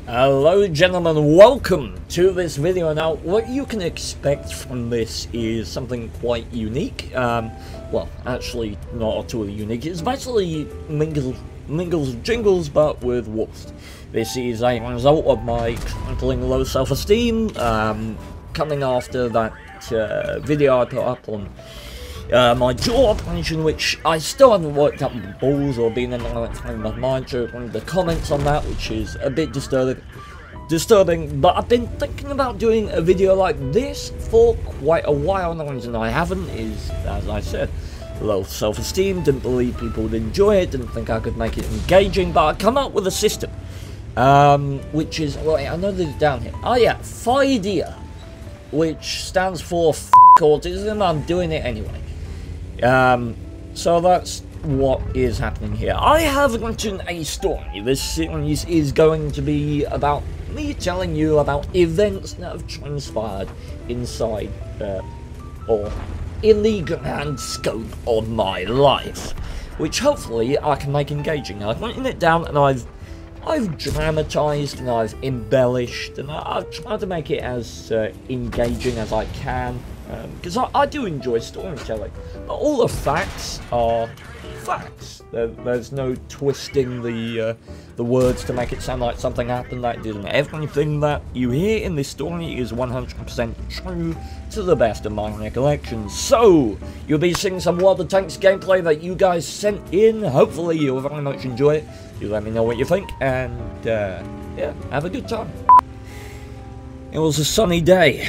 Hello gentlemen, welcome to this video. Now what you can expect from this is something quite unique. Well, actually not at all unique. It's basically Mingles Jingles but with Wallst. This is a result of my crippling low self-esteem, coming after that video I put up on my jaw operation, which I still haven't worked up the balls or been in the right frame of mind to read the comments on that, which is a bit disturbing, but I've been thinking about doing a video like this for quite a while, and the reason I haven't is, as I said, low self-esteem, didn't believe people would enjoy it, didn't think I could make it engaging, but I come up with a system, which is, right, I know this is down here, oh yeah, FIDEA, which stands for F*** autism, I'm doing it anyway. So that's what is happening here. I have written a story. This series is going to be about me telling you about events that have transpired inside, or in the grand scope of my life, which hopefully I can make engaging. I've written it down and I've dramatised and I've embellished and I've tried to make it as engaging as I can, because I do enjoy storytelling, but all the facts are facts. There's no twisting the words to make it sound like something happened that didn't. Everything that you hear in this story is 100% true to the best of my recollections. So, you'll be seeing some World of Tanks gameplay that you guys sent in. Hopefully you'll very much enjoy it. You let me know what you think, and yeah, have a good time. It was a sunny day.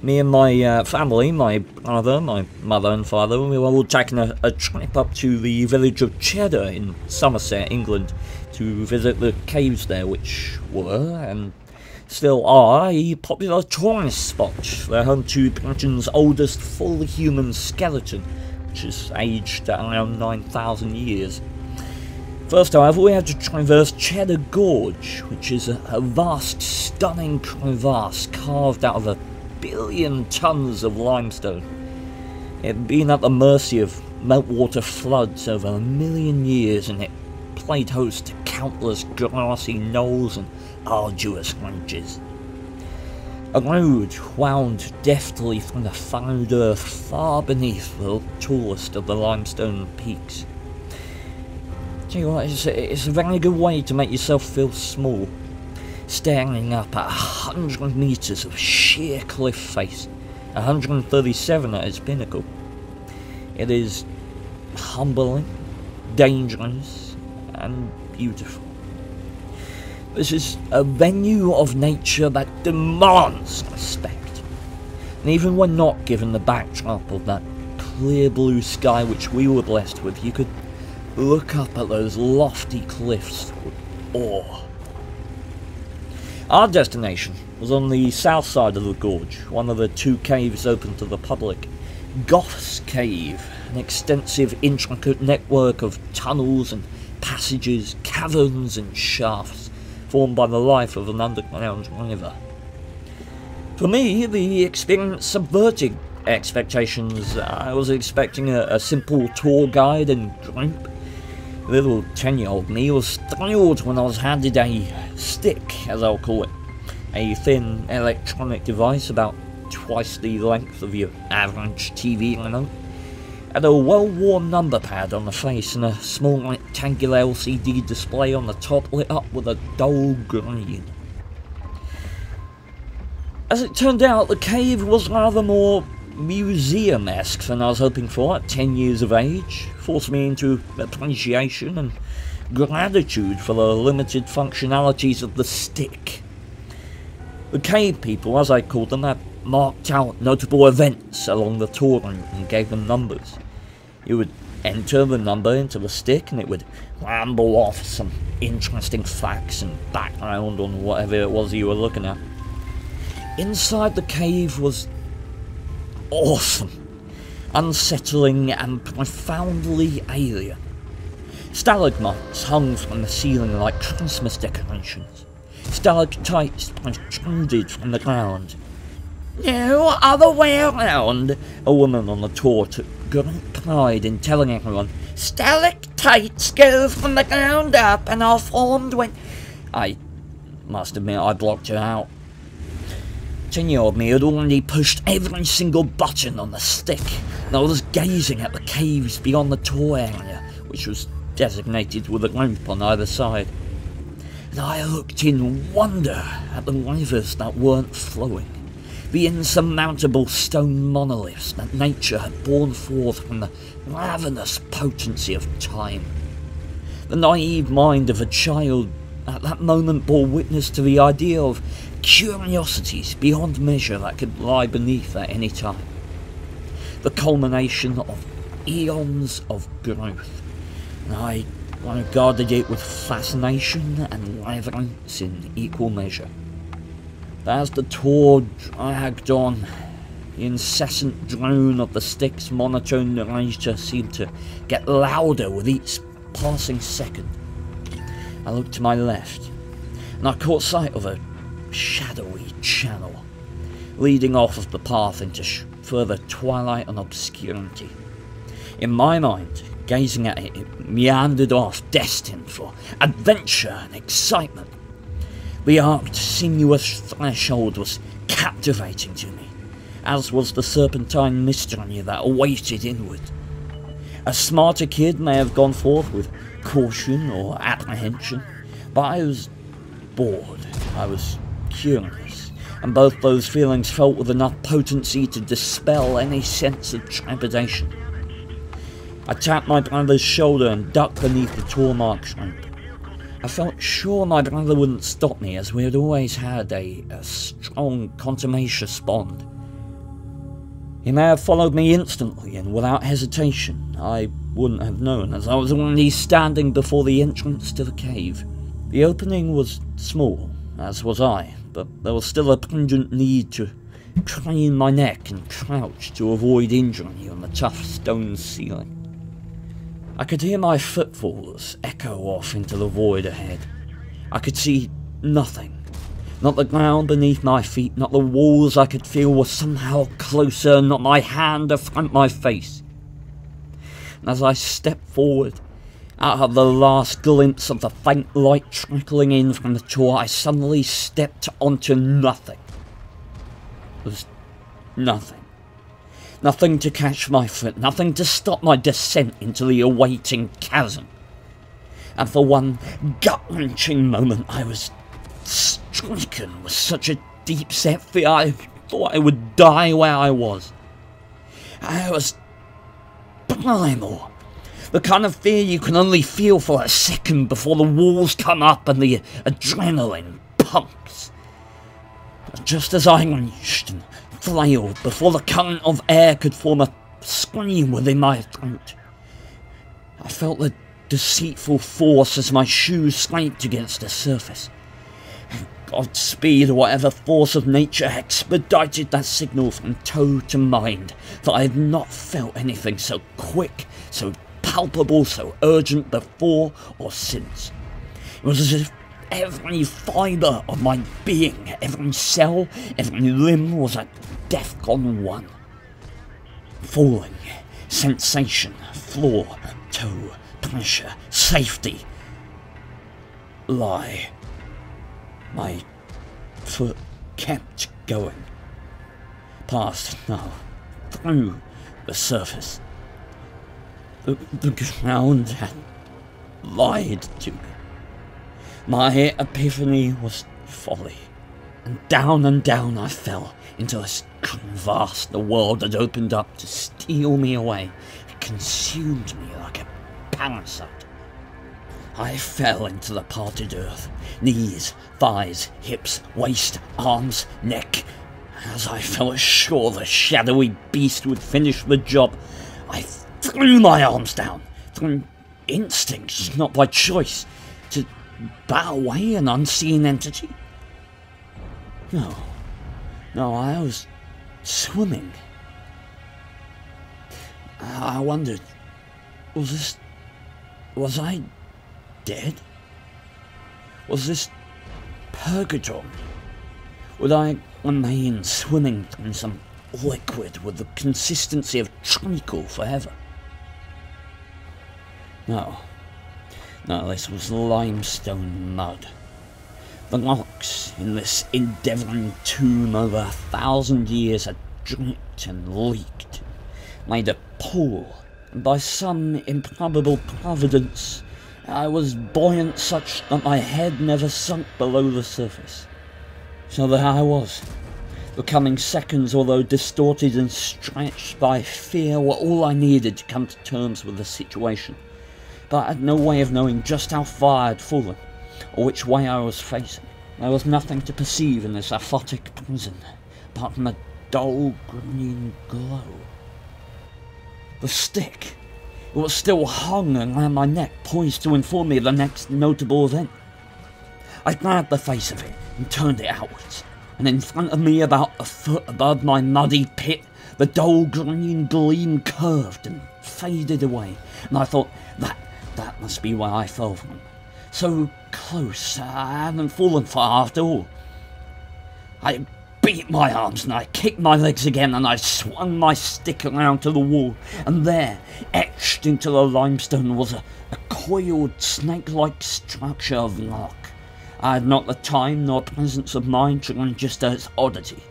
Me and my family, my brother, my mother and father, we were all taking a trip up to the village of Cheddar in Somerset, England, to visit the caves there, which were, and still are, a popular tourist spot. They're home to Britain's oldest full human skeleton, which is aged at around 9,000 years. First, however, we had to traverse Cheddar Gorge, which is a vast, stunning crevasse carved out of 1 billion tons of limestone. It had been at the mercy of meltwater floods over 1 million years, and it played host to countless grassy knolls and arduous ridges. A road wound deftly from the furrowed earth far beneath the tallest of the limestone peaks. Tell you what, it's a very good way to make yourself feel small, staring up at 100 metres of sheer cliff face, 137 at its pinnacle. It is humbling, dangerous, and beautiful. This is a venue of nature that demands respect, and even when not given the backdrop of that clear blue sky which we were blessed with, you could look up at those lofty cliffs with awe. Our destination was on the south side of the gorge, one of the 2 caves open to the public. Goth's Cave, an extensive intricate network of tunnels and passages, caverns and shafts, formed by the life of an underground river. For me, the experience subverted expectations. I was expecting a simple tour guide and group. Little 10-year-old me was thrilled when I was handed a stick, as I'll call it, a thin electronic device about twice the length of your average TV remote, and a well-worn number pad on the face and a small rectangular LCD display on the top lit up with a dull green. As it turned out, the cave was rather more museum-esque than I was hoping for at 10 years of age, forced me into appreciation and gratitude for the limited functionalities of the stick. The cave people, as I called them, had marked out notable events along the tour route and gave them numbers. You would enter the number into the stick and it would ramble off some interesting facts and background on whatever it was you were looking at. Inside the cave was awesome, unsettling and profoundly alien. Stalagmites hung from the ceiling like Christmas decorations. Stalactites protruded from the ground. No other way around, a woman on the tour took great pride in telling everyone. Stalactites go from the ground up and are formed when... I must admit I blocked her out. 10-year-old me had already pushed every single button on the stick, and I was gazing at the caves beyond the tour area, which was designated with a lamp on either side. And I looked in wonder at the rivers that weren't flowing, the insurmountable stone monoliths that nature had borne forth from the ravenous potency of time. The naive mind of a child at that moment bore witness to the idea of curiosities beyond measure that could lie beneath at any time. The culmination of eons of growth, and I regarded it with fascination and reverence in equal measure. But as the tour dragged on, the incessant drone of the stick's monotone narrator seemed to get louder with each passing second. I looked to my left, and I caught sight of a shadowy channel leading off of the path into further twilight and obscurity. In my mind, gazing at it, it meandered off, destined for adventure and excitement. The arced, sinuous threshold was captivating to me, as was the serpentine mystery that awaited inward. A smarter kid may have gone forth with caution or apprehension, but I was bored, I was curious, and both those feelings felt with enough potency to dispel any sense of trepidation. I tapped my brother's shoulder and ducked beneath the tour-marked ramp. I felt sure my brother wouldn't stop me, as we had always had a strong contumacious bond. He may have followed me instantly and without hesitation. I wouldn't have known, as I was already standing before the entrance to the cave. The opening was small, as was I, but there was still a pungent need to crane my neck and crouch to avoid injury on the tough stone ceiling. I could hear my footfalls echo off into the void ahead. I could see nothing. Not the ground beneath my feet, not the walls I could feel were somehow closer, not my hand to front my face. And as I stepped forward, out of the last glimpse of the faint light trickling in from the tour, I suddenly stepped onto nothing. There was nothing. Nothing to catch my foot, nothing to stop my descent into the awaiting chasm. And for one gut-wrenching moment I was stricken with such a deep-set fear I thought I would die where I was. I was primal. The kind of fear you can only feel for a second before the walls come up and the adrenaline pumps. Just as I reached and flailed before the current of air could form a scream within my throat, I felt the deceitful force as my shoes scraped against the surface. Godspeed, whatever force of nature expedited that signal from toe to mind, for I had not felt anything so quick, so palpable, so urgent before or since. It was as if every fibre of my being, every cell, every limb was at DEFCON 1. Falling, sensation, floor, toe, pressure, safety. Lie. My foot kept going. Past, no, through the surface. The ground had lied to me. My epiphany was folly, and down I fell into this crevasse the world had opened up to steal me away. It consumed me like a parasite. I fell into the parted earth, knees, thighs, hips, waist, arms, neck. As I felt sure the shadowy beast would finish the job, I threw my arms down, through instinct, not by choice, to bat away an unseen entity. No, I was swimming. I wondered, was I dead? Was this purgatory? Would I remain swimming in some liquid with the consistency of treacle forever? No, this was limestone mud. The locks in this endeavouring tomb over 1,000 years had dripped and leaked, made a pool, and by some improbable providence, I was buoyant such that my head never sunk below the surface. So there I was. The coming seconds, although distorted and stretched by fear, were all I needed to come to terms with the situation. But I had no way of knowing just how far I had fallen, or which way I was facing. There was nothing to perceive in this aphotic prison, apart from a dull green glow. The stick! It was still hung around my neck, poised to inform me of the next notable event. I grabbed the face of it and turned it outwards, and in front of me, about a foot above my muddy pit, the dull green gleam curved and faded away, and I thought, that must be where I fell from. So close, I hadn't fallen far after all. I beat my arms and I kicked my legs again, and I swung my stick around to the wall, and there, etched into the limestone, was a coiled snake-like structure of rock. I had not the time nor presence of mind to register its oddity,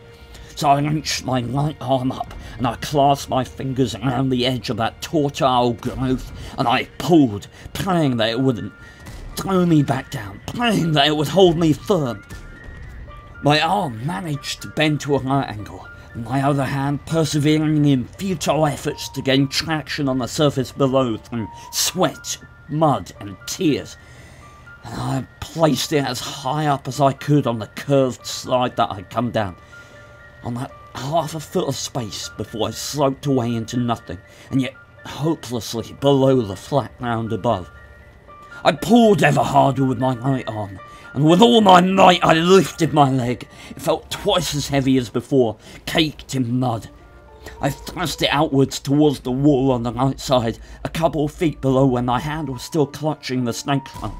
so I reached my right arm up, and I clasped my fingers around the edge of that tortoise growth, and I pulled, praying that it wouldn't throw me back down, praying that it would hold me firm. My arm managed to bend to a right angle, and my other hand persevering in futile efforts to gain traction on the surface below through sweat, mud, and tears. And I placed it as high up as I could on the curved slide that I'd come down, on that half a foot of space before I sloped away into nothing, and yet hopelessly below the flat ground above. I pulled ever harder with my right arm, and with all my might I lifted my leg. It felt twice as heavy as before, caked in mud. I thrust it outwards towards the wall on the right side, a couple of feet below where my hand was still clutching the snake trunk.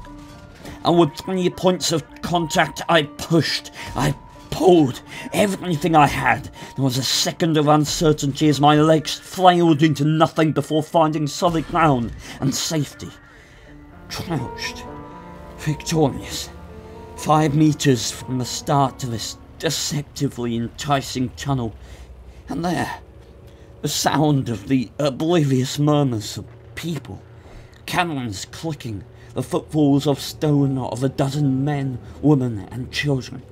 And with 3 points of contact I pushed, I pulled everything I had. There was a second of uncertainty as my legs flailed into nothing before finding solid ground and safety. Crouched, victorious, 5 meters from the start to this deceptively enticing tunnel, and there, the sound of the oblivious murmurs of people, cannons clicking, the footfalls of stone of a dozen men, women, and children.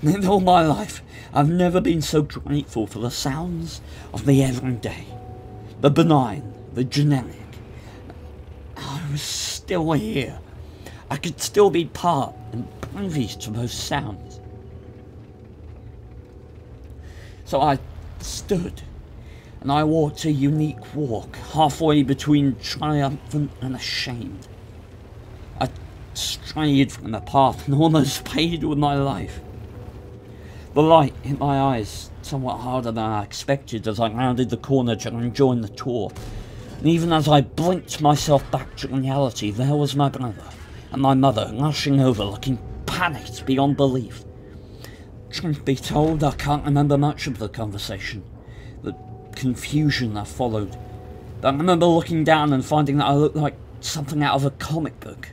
In all my life, I've never been so grateful for the sounds of the everyday, the benign, the generic. I was still here. I could still be part and privy to those sounds. So I stood, and I walked a unique walk, halfway between triumphant and ashamed. I strayed from the path and almost paid with my life. The light hit my eyes somewhat harder than I expected as I rounded the corner to rejoin the tour. And even as I blinked myself back to reality, there was my brother and my mother rushing over, looking panicked beyond belief. Truth be told, I can't remember much of the conversation, the confusion that followed. But I remember looking down and finding that I looked like something out of a comic book.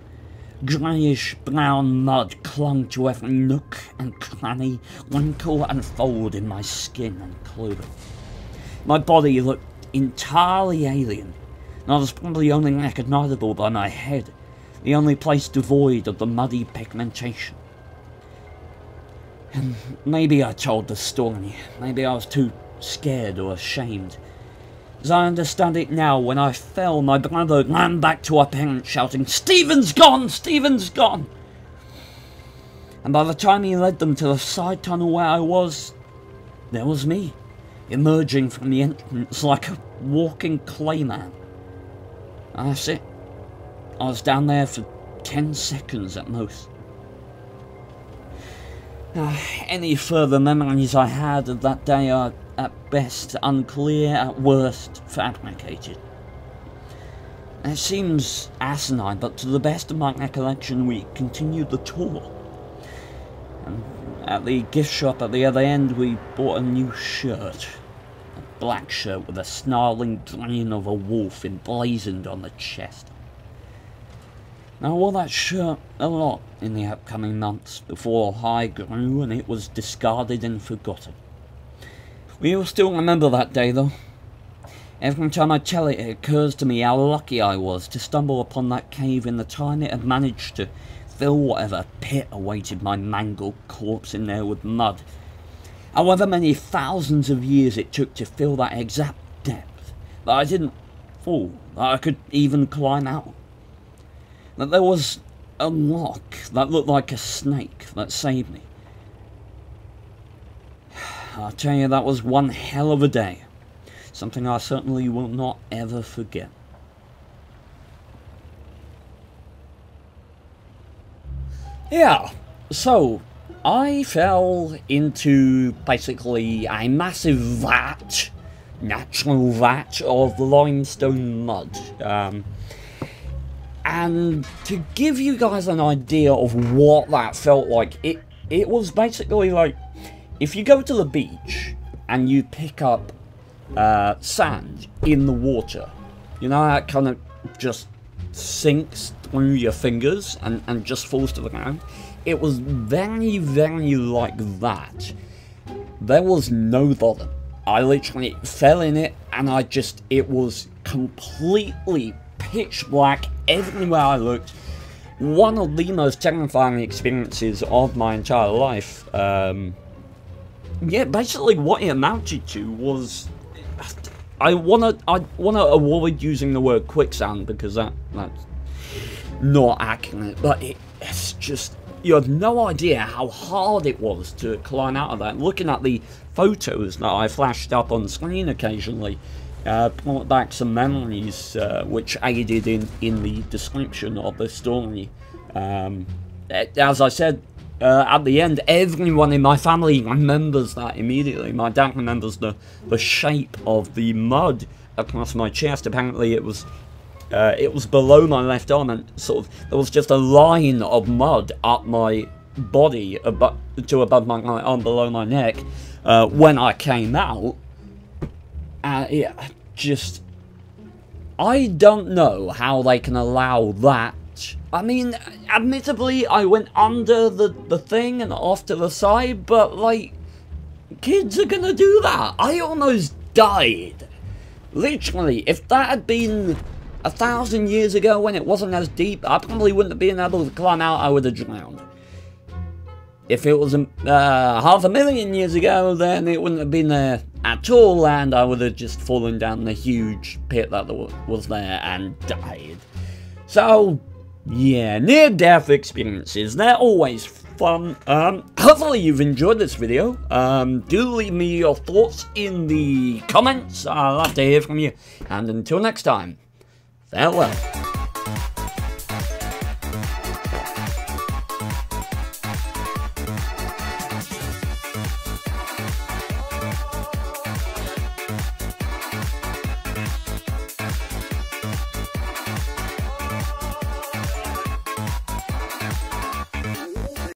Greyish brown mud clung to every nook and cranny, wrinkle and fold in my skin and clothing. My body looked entirely alien, and I was probably only recognisable by my head, the only place devoid of the muddy pigmentation. And maybe I told the story, maybe I was too scared or ashamed. As I understand it now, when I fell, my brother ran back to our parents shouting, "Stephen's gone! Stephen's gone!" And by the time he led them to the side tunnel where I was, there was me, emerging from the entrance like a walking clayman. And that's it. I was down there for 10 seconds at most. Any further memories I had of that day are at best unclear, at worst fabricated. It seems asinine, but to the best of my recollection we continued the tour. And at the gift shop at the other end we bought a new shirt. A black shirt with a snarling grin of a wolf emblazoned on the chest. I wore that shirt a lot in the upcoming months before I grew and it was discarded and forgotten. We will still remember that day though. Every time I tell it, it occurs to me how lucky I was to stumble upon that cave in the time it had managed to fill whatever pit awaited my mangled corpse in there with mud. However many thousands of years it took to fill that exact depth, that I didn't fall, that I could even climb out. That there was a lock that looked like a snake that saved me. I'll tell you, that was one hell of a day. Something I certainly will not ever forget. Yeah, so I fell into basically a massive vat, natural vat of limestone mud. And to give you guys an idea of what that felt like, it was basically like if you go to the beach and you pick up sand in the water, you know how it kind of just sinks through your fingers and just falls to the ground. It was very, very like that. There was no bottom. I literally fell in it and it was completely pitch black everywhere I looked. One of the most terrifying experiences of my entire life. Yeah, basically what it amounted to was, I wanna avoid using the word quicksand because that's not accurate, but it's just, you have no idea how hard it was to climb out of that. Looking at the photos that I flashed up on screen occasionally, brought back some memories which aided in the description of the story. As I said, at the end, everyone in my family remembers that immediately. My dad remembers the shape of the mud across my chest. Apparently it was below my left arm, and sort of there was just a line of mud up my body to above my right arm below my neck when I came out. Yeah, just, I don't know how they can allow that. I mean, admittedly, I went under the thing and off to the side, but, like, kids are gonna do that. I almost died. Literally, if that had been 1,000 years ago when it wasn't as deep, I probably wouldn't have been able to climb out, I would have drowned. If it was 500,000 years ago, then it wouldn't have been there at all, and I would have just fallen down the huge pit that was there and died. So, yeah, near-death experiences, they're always fun. Hopefully you've enjoyed this video. Do leave me your thoughts in the comments. I'd love to hear from you. And until next time, farewell.